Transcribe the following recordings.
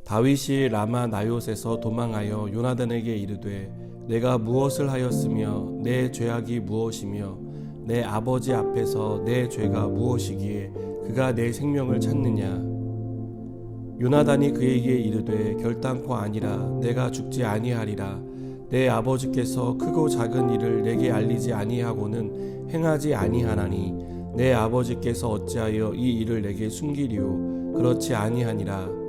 다윗이 라마 나요스에서 도망하여 요나단에게 이르되 내가 무엇을 하였으며 내 죄악이 무엇이며 내 아버지 앞에서 내 죄가 무엇이기에 그가 내 생명을 찾느냐. 요나단이 그에게 이르되 결단코 아니라 내가 죽지 아니하리라. 내 아버지께서 크고 작은 일을 내게 알리지 아니하고는 행하지 아니하나니 내 아버지께서 어찌하여 이 일을 내게 숨기리요. 그렇지 아니하니라.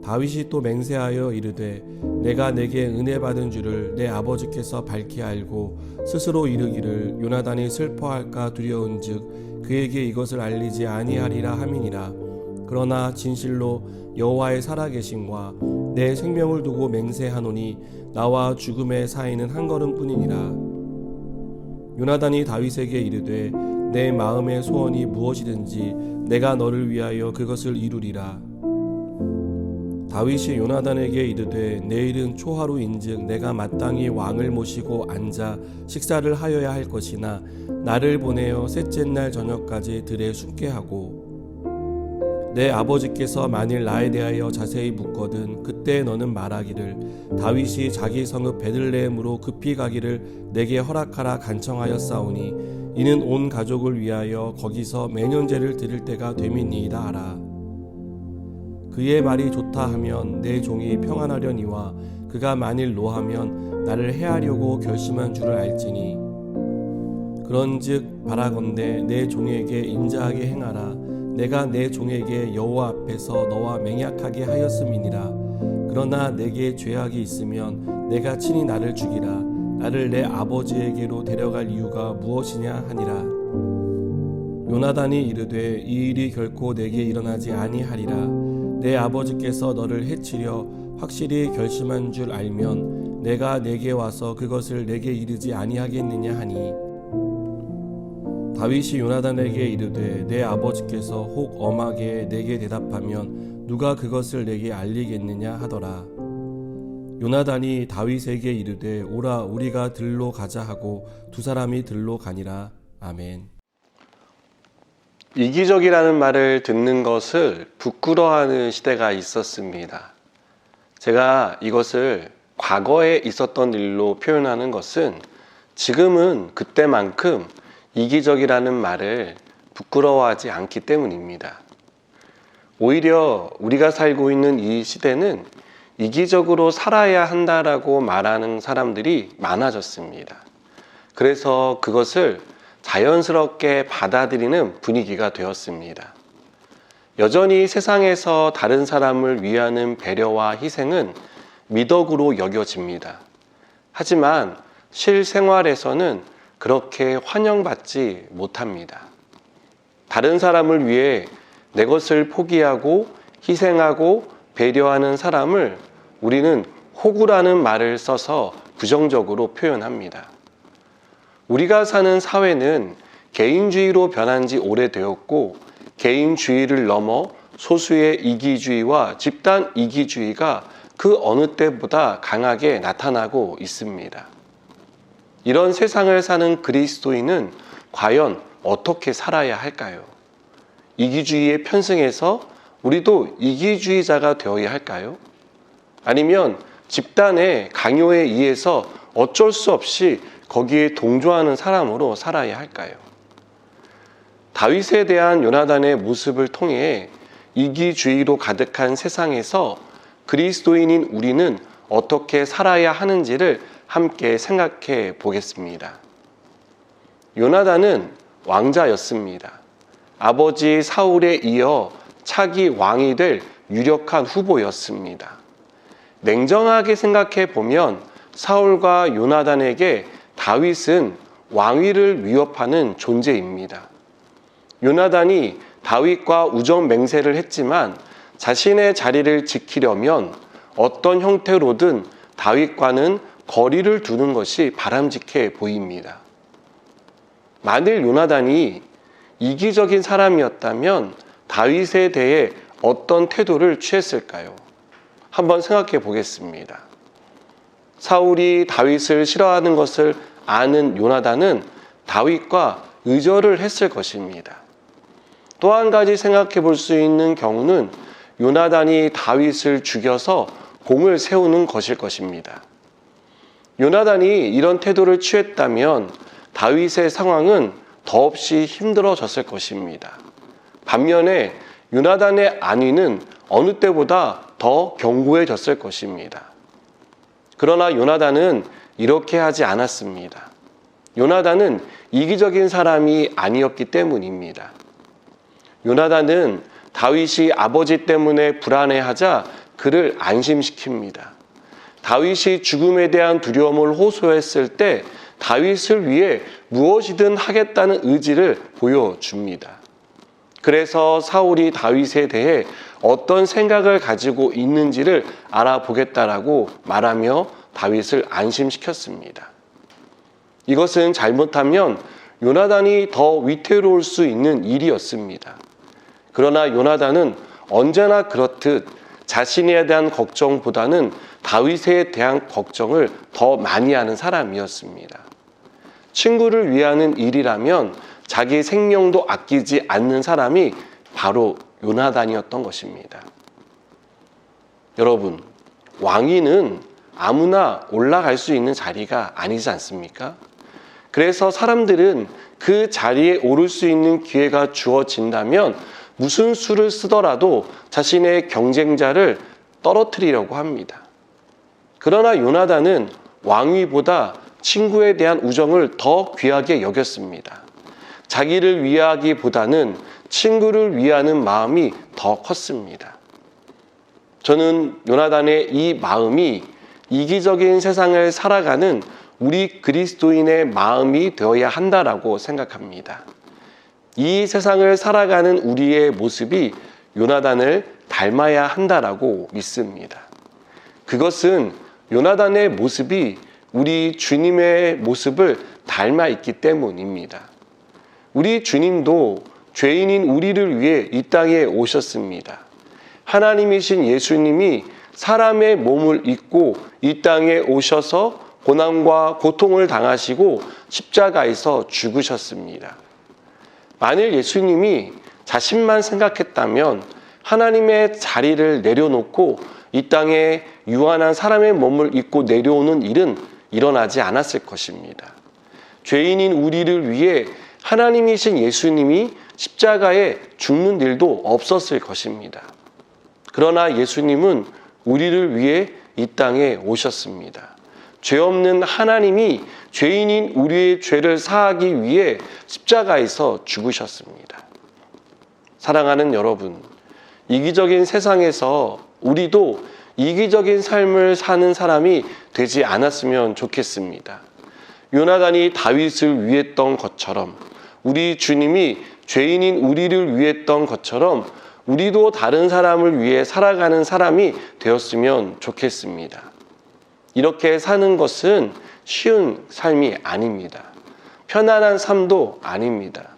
다윗이 또 맹세하여 이르되 내가 내게 은혜 받은 줄을 내 아버지께서 밝히 알고 스스로 이르기를 요나단이 슬퍼할까 두려운즉 그에게 이것을 알리지 아니하리라 함이니라. 그러나 진실로 여호와의 살아계심과 내 생명을 두고 맹세하노니 나와 죽음의 사이는 한 걸음뿐이니라. 요나단이 다윗에게 이르되 내 마음의 소원이 무엇이든지 내가 너를 위하여 그것을 이루리라. 다윗이 요나단에게 이르되 내일은 초하루인즉 내가 마땅히 왕을 모시고 앉아 식사를 하여야 할 것이나 나를 보내어 셋째 날 저녁까지 들에 숨게 하고 내 아버지께서 만일 나에 대하여 자세히 묻거든 그때 너는 말하기를 다윗이 자기 성읍 베들레헴으로 급히 가기를 내게 허락하라 간청하였사오니 이는 온 가족을 위하여 거기서 매년제를 드릴 때가 됨이니이다 하라. 그의 말이 좋다 하면 내 종이 평안하려니와 그가 만일 노하면 나를 해하려고 결심한 줄을 알지니 그런즉 바라건대 내 종에게 인자하게 행하라. 내가 내 종에게 여호와 앞에서 너와 맹약하게 하였음이니라. 그러나 내게 죄악이 있으면 내가 친히 나를 죽이라. 나를 내 아버지에게로 데려갈 이유가 무엇이냐 하니라. 요나단이 이르되 이 일이 결코 내게 일어나지 아니하리라. 내 아버지께서 너를 해치려 확실히 결심한 줄 알면 내가 내게 와서 그것을 내게 이르지 아니하겠느냐 하니 다윗이 요나단에게 이르되 내 아버지께서 혹 엄하게 내게 대답하면 누가 그것을 내게 알리겠느냐 하더라. 요나단이 다윗에게 이르되 오라 우리가 들로 가자 하고 두 사람이 들로 가니라. 아멘. 이기적이라는 말을 듣는 것을 부끄러워하는 시대가 있었습니다. 제가 이것을 과거에 있었던 일로 표현하는 것은 지금은 그때만큼 이기적이라는 말을 부끄러워하지 않기 때문입니다. 오히려 우리가 살고 있는 이 시대는 이기적으로 살아야 한다라고 말하는 사람들이 많아졌습니다. 그래서 그것을 자연스럽게 받아들이는 분위기가 되었습니다. 여전히 세상에서 다른 사람을 위하는 배려와 희생은 미덕으로 여겨집니다. 하지만 실생활에서는 그렇게 환영받지 못합니다. 다른 사람을 위해 내 것을 포기하고 희생하고 배려하는 사람을 우리는 호구라는 말을 써서 부정적으로 표현합니다. 우리가 사는 사회는 개인주의로 변한 지 오래되었고 개인주의를 넘어 소수의 이기주의와 집단 이기주의가 그 어느 때보다 강하게 나타나고 있습니다. 이런 세상을 사는 그리스도인은 과연 어떻게 살아야 할까요? 이기주의에 편승해서 우리도 이기주의자가 되어야 할까요? 아니면 집단의 강요에 의해서 어쩔 수 없이 거기에 동조하는 사람으로 살아야 할까요? 다윗에 대한 요나단의 모습을 통해 이기주의로 가득한 세상에서 그리스도인인 우리는 어떻게 살아야 하는지를 함께 생각해 보겠습니다. 요나단은 왕자였습니다. 아버지 사울에 이어 차기 왕이 될 유력한 후보였습니다. 냉정하게 생각해 보면 사울과 요나단에게 다윗은 왕위를 위협하는 존재입니다. 요나단이 다윗과 우정 맹세를 했지만 자신의 자리를 지키려면 어떤 형태로든 다윗과는 거리를 두는 것이 바람직해 보입니다. 만일 요나단이 이기적인 사람이었다면 다윗에 대해 어떤 태도를 취했을까요? 한번 생각해 보겠습니다. 사울이 다윗을 싫어하는 것을 아는 요나단은 다윗과 의절을 했을 것입니다. 또 한 가지 생각해 볼 수 있는 경우는 요나단이 다윗을 죽여서 공을 세우는 것일 것입니다. 요나단이 이런 태도를 취했다면 다윗의 상황은 더없이 힘들어졌을 것입니다. 반면에 요나단의 안위는 어느 때보다 더 견고해졌을 것입니다. 그러나 요나단은 이렇게 하지 않았습니다. 요나단은 이기적인 사람이 아니었기 때문입니다. 요나단은 다윗이 아버지 때문에 불안해하자 그를 안심시킵니다. 다윗이 죽음에 대한 두려움을 호소했을 때 다윗을 위해 무엇이든 하겠다는 의지를 보여줍니다. 그래서 사울이 다윗에 대해 어떤 생각을 가지고 있는지를 알아보겠다라고 말하며 다윗을 안심시켰습니다. 이것은 잘못하면 요나단이 더 위태로울 수 있는 일이었습니다. 그러나 요나단은 언제나 그렇듯 자신에 대한 걱정보다는 다윗에 대한 걱정을 더 많이 하는 사람이었습니다. 친구를 위하는 일이라면 자기 생명도 아끼지 않는 사람이 바로 요나단이었던 것입니다. 여러분, 왕위는 아무나 올라갈 수 있는 자리가 아니지 않습니까? 그래서 사람들은 그 자리에 오를 수 있는 기회가 주어진다면 무슨 수를 쓰더라도 자신의 경쟁자를 떨어뜨리려고 합니다. 그러나 요나단은 왕위보다 친구에 대한 우정을 더 귀하게 여겼습니다. 자기를 위하기보다는 친구를 위하는 마음이 더 컸습니다. 저는 요나단의 이 마음이 이기적인 세상을 살아가는 우리 그리스도인의 마음이 되어야 한다라고 생각합니다. 이 세상을 살아가는 우리의 모습이 요나단을 닮아야 한다라고 믿습니다. 그것은 요나단의 모습이 우리 주님의 모습을 닮아 있기 때문입니다. 우리 주님도 죄인인 우리를 위해 이 땅에 오셨습니다. 하나님이신 예수님이 사람의 몸을 입고 이 땅에 오셔서 고난과 고통을 당하시고 십자가에서 죽으셨습니다. 만일 예수님이 자신만 생각했다면 하나님의 자리를 내려놓고 이 땅에 유한한 사람의 몸을 입고 내려오는 일은 일어나지 않았을 것입니다. 죄인인 우리를 위해 하나님이신 예수님이 십자가에 죽는 일도 없었을 것입니다. 그러나 예수님은 우리를 위해 이 땅에 오셨습니다. 죄 없는 하나님이 죄인인 우리의 죄를 사하기 위해 십자가에서 죽으셨습니다. 사랑하는 여러분, 이기적인 세상에서 우리도 이기적인 삶을 사는 사람이 되지 않았으면 좋겠습니다. 요나단이 다윗을 위했던 것처럼, 우리 주님이 죄인인 우리를 위했던 것처럼 우리도 다른 사람을 위해 살아가는 사람이 되었으면 좋겠습니다. 이렇게 사는 것은 쉬운 삶이 아닙니다. 편안한 삶도 아닙니다.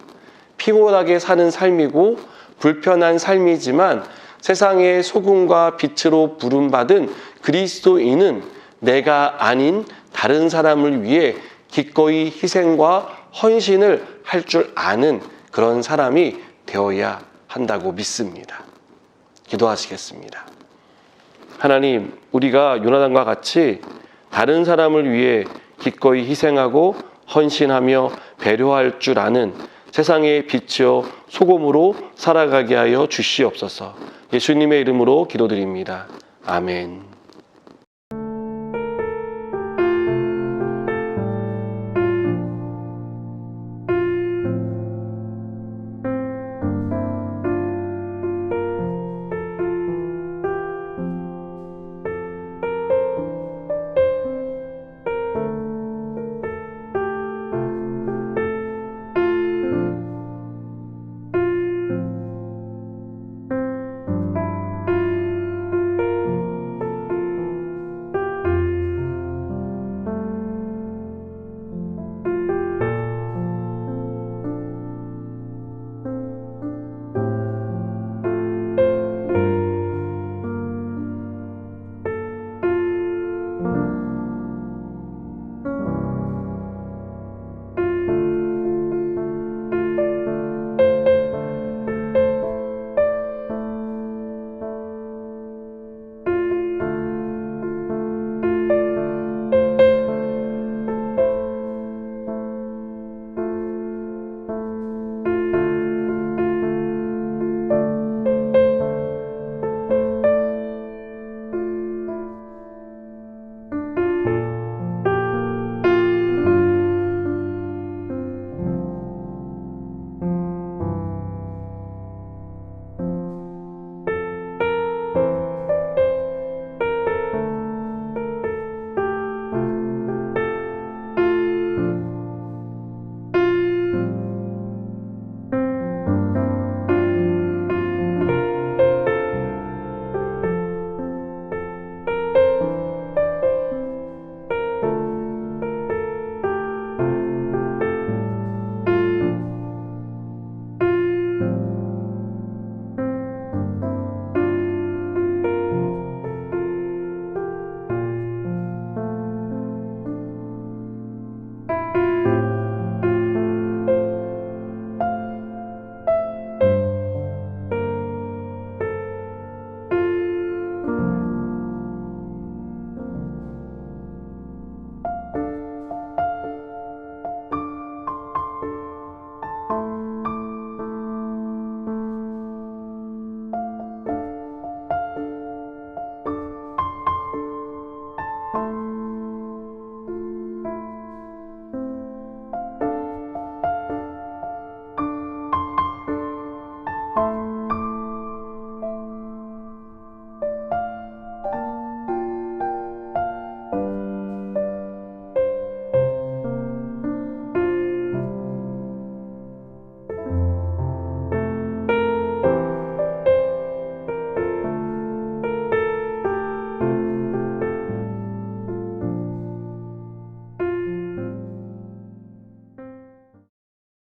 피곤하게 사는 삶이고 불편한 삶이지만 세상의 소금과 빛으로 부름받은 그리스도인은 내가 아닌 다른 사람을 위해 기꺼이 희생과 헌신을 할 줄 아는 그런 사람이 되어야 한다고 믿습니다. 기도하시겠습니다. 하나님, 우리가 요나단과 같이 다른 사람을 위해 기꺼이 희생하고 헌신하며 배려할 줄 아는 세상의 빛이요 소금으로 살아가게 하여 주시옵소서. 예수님의 이름으로 기도드립니다. 아멘.